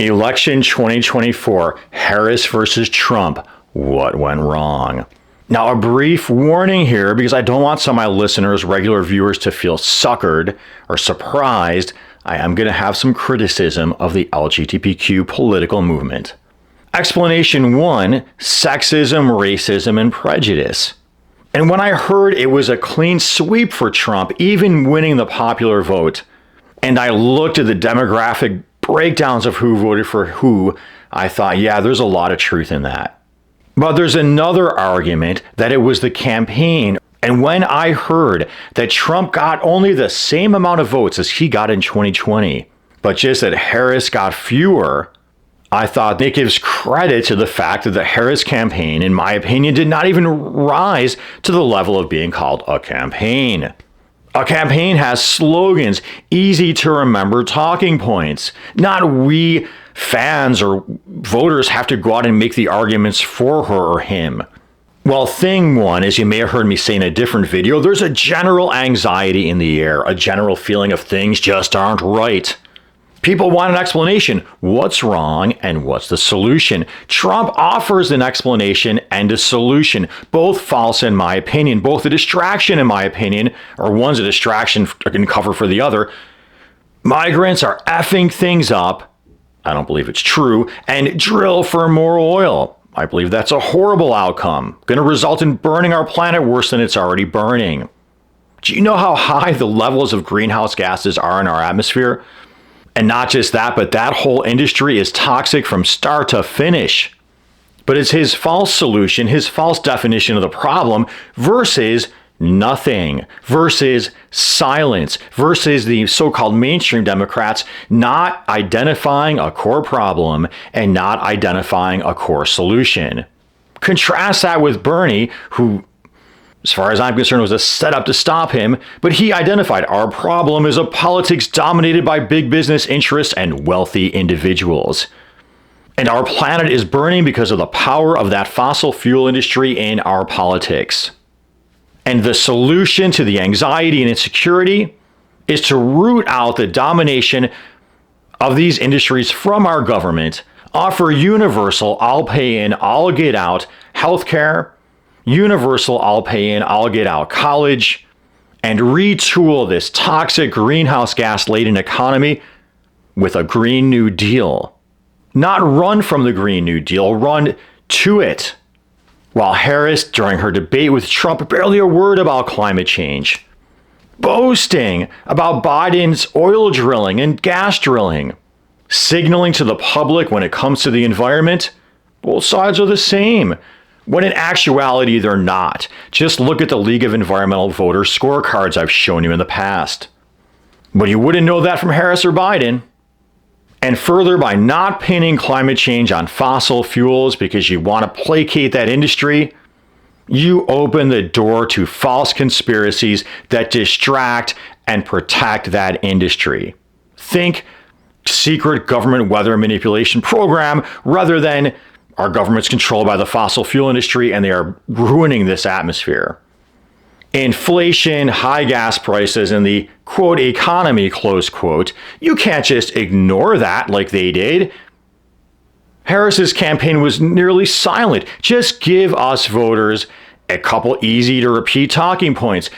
Election 2024, Harris versus Trump. What went wrong? Now, a brief warning here, because I don't want some of my listeners, regular viewers, to feel suckered or surprised. I am going to have some criticism of the LGTBQ political movement. Explanation 1, sexism, racism, and prejudice. And when I heard it was a clean sweep for Trump, even winning the popular vote, and I looked at the demographic breakdowns of who voted for who, I thought, yeah, there's a lot of truth in that. But there's another argument that it was the campaign. And when I heard that Trump got only the same amount of votes as he got in 2020, but just that Harris got fewer, I thought it gives credit to the fact that the Harris campaign, in my opinion, did not even rise to the level of being called a campaign. A campaign has slogans, easy to remember talking points. Not we fans or voters have to go out and make the arguments for her or him. Well, thing one, as you may have heard me say in a different video, there's a general anxiety in the air, a general feeling of things just aren't right. People want an explanation. What's wrong and what's the solution? Trump offers an explanation and a solution, both false in my opinion, both a distraction in my opinion, or one's a distraction and cover for the other. Migrants are effing things up. I don't believe it's true. And drill for more oil. I believe that's a horrible outcome, going to result in burning our planet worse than it's already burning. Do you know how high the levels of greenhouse gases are in our atmosphere? And not just that, but that whole industry is toxic from start to finish. But it's his false solution, his false definition of the problem versus nothing, versus silence, versus the so-called mainstream Democrats not identifying a core problem and not identifying a core solution. Contrast that with Bernie, who, as far as I'm concerned, was a setup to stop him, but he identified our problem is a politics dominated by big business interests and wealthy individuals. And our planet is burning because of the power of that fossil fuel industry in our politics. And the solution to the anxiety and insecurity is to root out the domination of these industries from our government, offer universal, I'll pay in, I'll get out healthcare, universal, I'll pay in, I'll get out college, and retool this toxic greenhouse gas laden economy with a Green New Deal. Not run from the Green New Deal, run to it. While Harris, during her debate with Trump, barely a word about climate change. Boasting about Biden's oil drilling and gas drilling. Signaling to the public when it comes to the environment, both sides are the same. When in actuality, they're not. Just look at the League of Environmental Voters scorecards I've shown you in the past. But you wouldn't know that from Harris or Biden. And further, by not pinning climate change on fossil fuels because you want to placate that industry, you open the door to false conspiracies that distract and protect that industry. Think secret government weather manipulation program rather than our government's controlled by the fossil fuel industry and they are ruining this atmosphere. Inflation, high gas prices, and the quote economy, close quote, you can't just ignore that like they did. Harris's campaign was nearly silent. Just give us voters a couple easy to repeat talking points.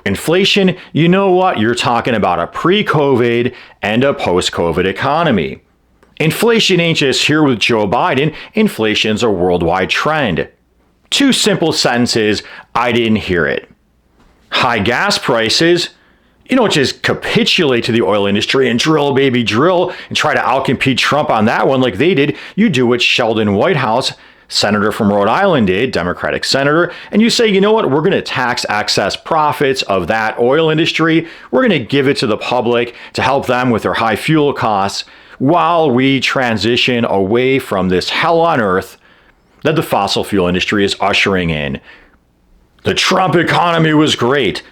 Inflation, you know what? You're talking about a pre-COVID and a post-COVID economy. Inflation ain't just here with Joe Biden. Inflation's a worldwide trend. Two simple sentences, I didn't hear it. High gas prices, you don't just capitulate to the oil industry and drill, baby, drill, and try to outcompete Trump on that one like they did. You do what Sheldon Whitehouse, senator from Rhode Island, did, Democratic senator, and you say, you know what, we're going to tax excess profits of that oil industry. We're going to give it to the public to help them with their high fuel costs while we transition away from this hell on earth that the fossil fuel industry is ushering in. The Trump economy was great.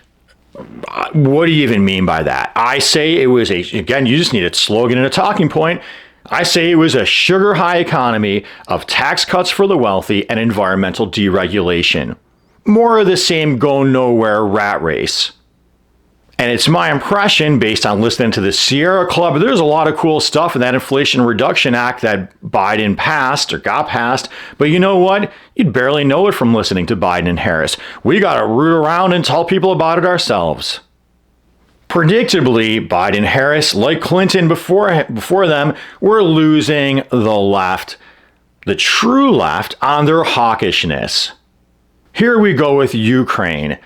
What do you even mean by that? I say it was again, you just need a slogan and a talking point. I say it was a sugar high economy of tax cuts for the wealthy and environmental deregulation. More of the same go nowhere rat race. And it's my impression, based on listening to the Sierra Club, there's a lot of cool stuff in that Inflation Reduction Act that Biden passed or got passed. But you know what? You'd barely know it from listening to Biden and Harris. We got to root around and tell people about it ourselves. Predictably, Biden and Harris, like Clinton before them, were losing the left, the true left, on their hawkishness. Here we go with Ukraine.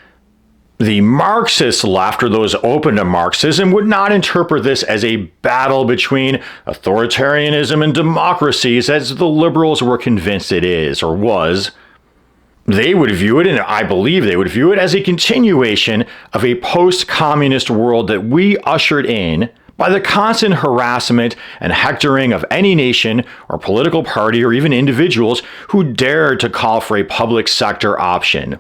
The Marxist left, or those open to Marxism, would not interpret this as a battle between authoritarianism and democracies as the liberals were convinced it is, or was. They would view it, and I believe they would view it, as a continuation of a post-communist world that we ushered in by the constant harassment and hectoring of any nation or political party or even individuals who dared to call for a public sector option.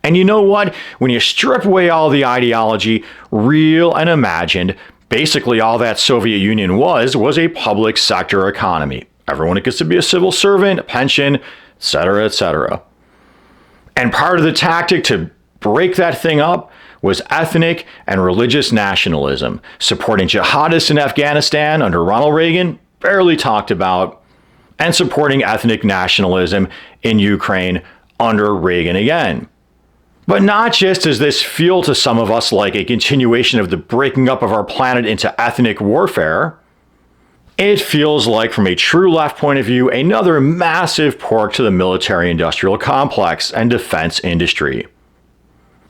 And you know what? When you strip away all the ideology, real and imagined, basically all that Soviet Union was a public sector economy. Everyone gets to be a civil servant, a pension, etc., etc. And part of the tactic to break that thing up was ethnic and religious nationalism, supporting jihadists in Afghanistan under Ronald Reagan, barely talked about, and supporting ethnic nationalism in Ukraine under Reagan again. But not just does this feel to some of us like a continuation of the breaking up of our planet into ethnic warfare, it feels like, from a true left point of view, another massive pork to the military-industrial complex and defense industry.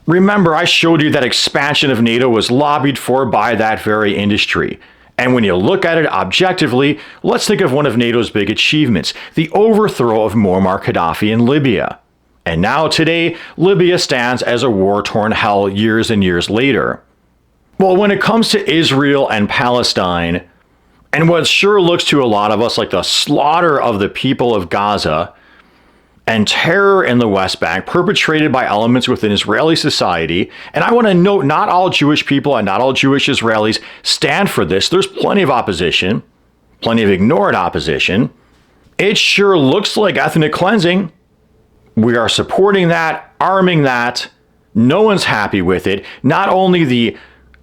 Remember, I showed you that expansion of NATO was lobbied for by that very industry. And when you look at it objectively, let's think of one of NATO's big achievements, the overthrow of Muammar Gaddafi in Libya. And now today, Libya stands as a war-torn hell years and years later. Well, when it comes to Israel and Palestine, and what sure looks to a lot of us like the slaughter of the people of Gaza and terror in the West Bank perpetrated by elements within Israeli society, and I want to note, not all Jewish people and not all Jewish Israelis stand for this. There's plenty of opposition, plenty of ignored opposition. It sure looks like ethnic cleansing. We are supporting that, arming that. No one's happy with it. Not only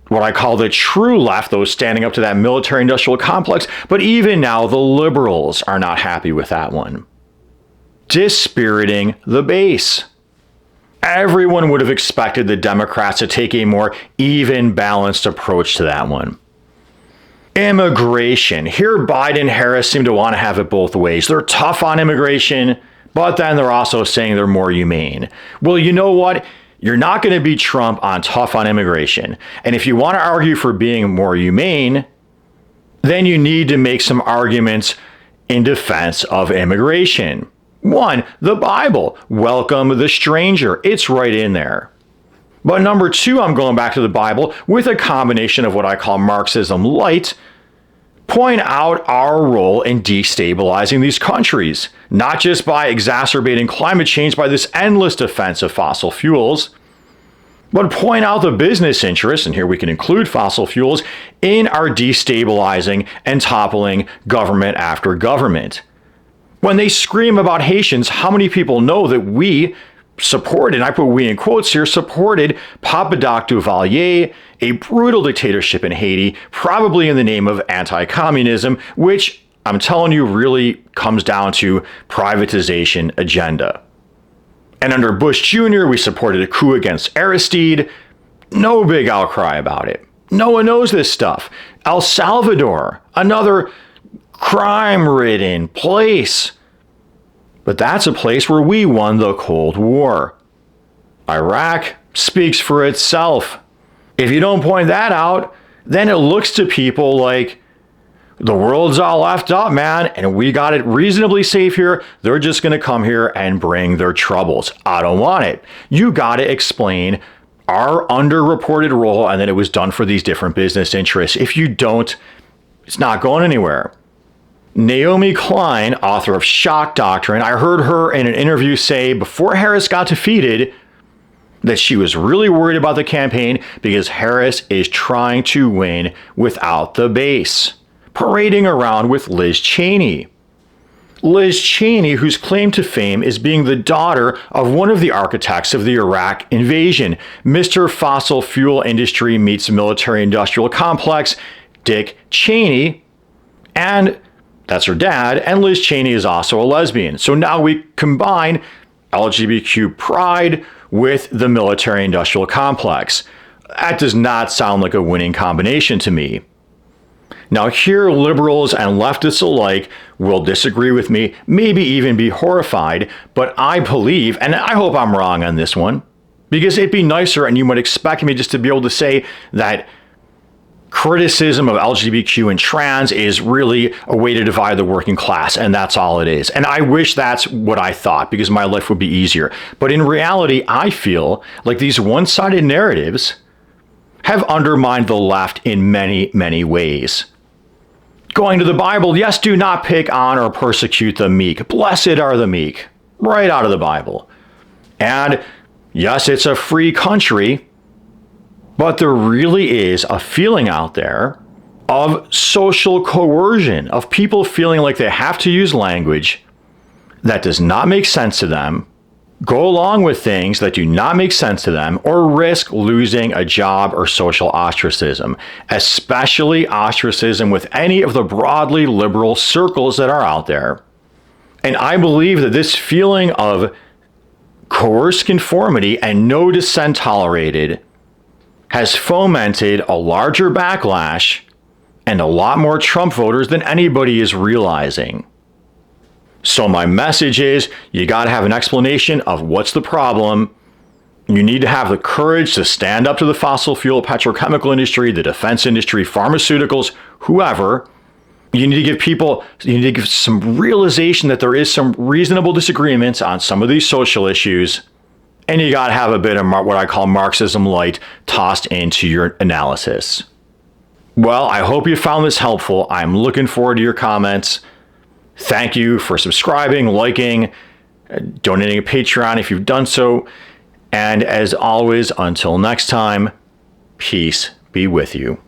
what I call the true left, those standing up to that military-industrial complex, but even now the liberals are not happy with that one. Dispiriting the base. Everyone would have expected the Democrats to take a more even, balanced approach to that one. Immigration. Here, Biden and Harris seem to want to have it both ways. They're tough on immigration, but then they're also saying they're more humane. Well, you know what? You're not going to beat Trump on tough on immigration. And if you want to argue for being more humane, then you need to make some arguments in defense of immigration. One, the Bible. Welcome the stranger. It's right in there. But number two, I'm going back to the Bible with a combination of what I call Marxism light. Point out our role in destabilizing these countries, not just by exacerbating climate change by this endless defense of fossil fuels, but point out the business interests, and here we can include fossil fuels, in our destabilizing and toppling government after government. When they scream about Haitians, how many people know that we supported, and I put we in quotes here, supported Papadoc Duvalier, a brutal dictatorship in Haiti, probably in the name of anti-communism, which I'm telling you really comes down to privatization agenda. And under Bush Jr., we supported a coup against Aristide. No big outcry about it. No one knows this stuff. El Salvador, another crime-ridden place. But that's a place where we won the Cold War. Iraq speaks for itself. If you don't point that out, then it looks to people like the world's all left up, man, and we got it reasonably safe here. They're just going to come here and bring their troubles. I don't want it. You got to explain our underreported role and that it was done for these different business interests. If you don't, it's not going anywhere. Naomi Klein, author of Shock Doctrine, I heard her in an interview say before Harris got defeated that she was really worried about the campaign because Harris is trying to win without the base, parading around with Liz Cheney. Liz Cheney, whose claim to fame is being the daughter of one of the architects of the Iraq invasion, Mr. Fossil Fuel Industry meets Military-Industrial Complex, Dick Cheney, and that's her dad, and Liz Cheney is also a lesbian. So now we combine LGBTQ pride with the military-industrial complex. That does not sound like a winning combination to me. Now here, liberals and leftists alike will disagree with me, maybe even be horrified, but I believe, and I hope I'm wrong on this one, because it'd be nicer and you might expect me just to be able to say that criticism of LGBTQ and trans is really a way to divide the working class, and that's all it is. And I wish that's what I thought, because my life would be easier. But in reality, I feel like these one-sided narratives have undermined the left in many, many ways. Going to the Bible, yes, do not pick on or persecute the meek. Blessed are the meek. Right out of the Bible. And yes, it's a free country, but there really is a feeling out there of social coercion, of people feeling like they have to use language that does not make sense to them, go along with things that do not make sense to them, or risk losing a job or social ostracism, especially ostracism with any of the broadly liberal circles that are out there. And I believe that this feeling of coerced conformity and no dissent tolerated has fomented a larger backlash and a lot more Trump voters than anybody is realizing. So my message is, you got to have an explanation of what's the problem. You need to have the courage to stand up to the fossil fuel, petrochemical industry, the defense industry, pharmaceuticals, whoever. You need to give some realization that there is some reasonable disagreements on some of these social issues. And you got to have a bit of what I call Marxism light tossed into your analysis. Well, I hope you found this helpful. I'm looking forward to your comments. Thank you for subscribing, liking, donating a Patreon if you've done so. And as always, until next time, peace be with you.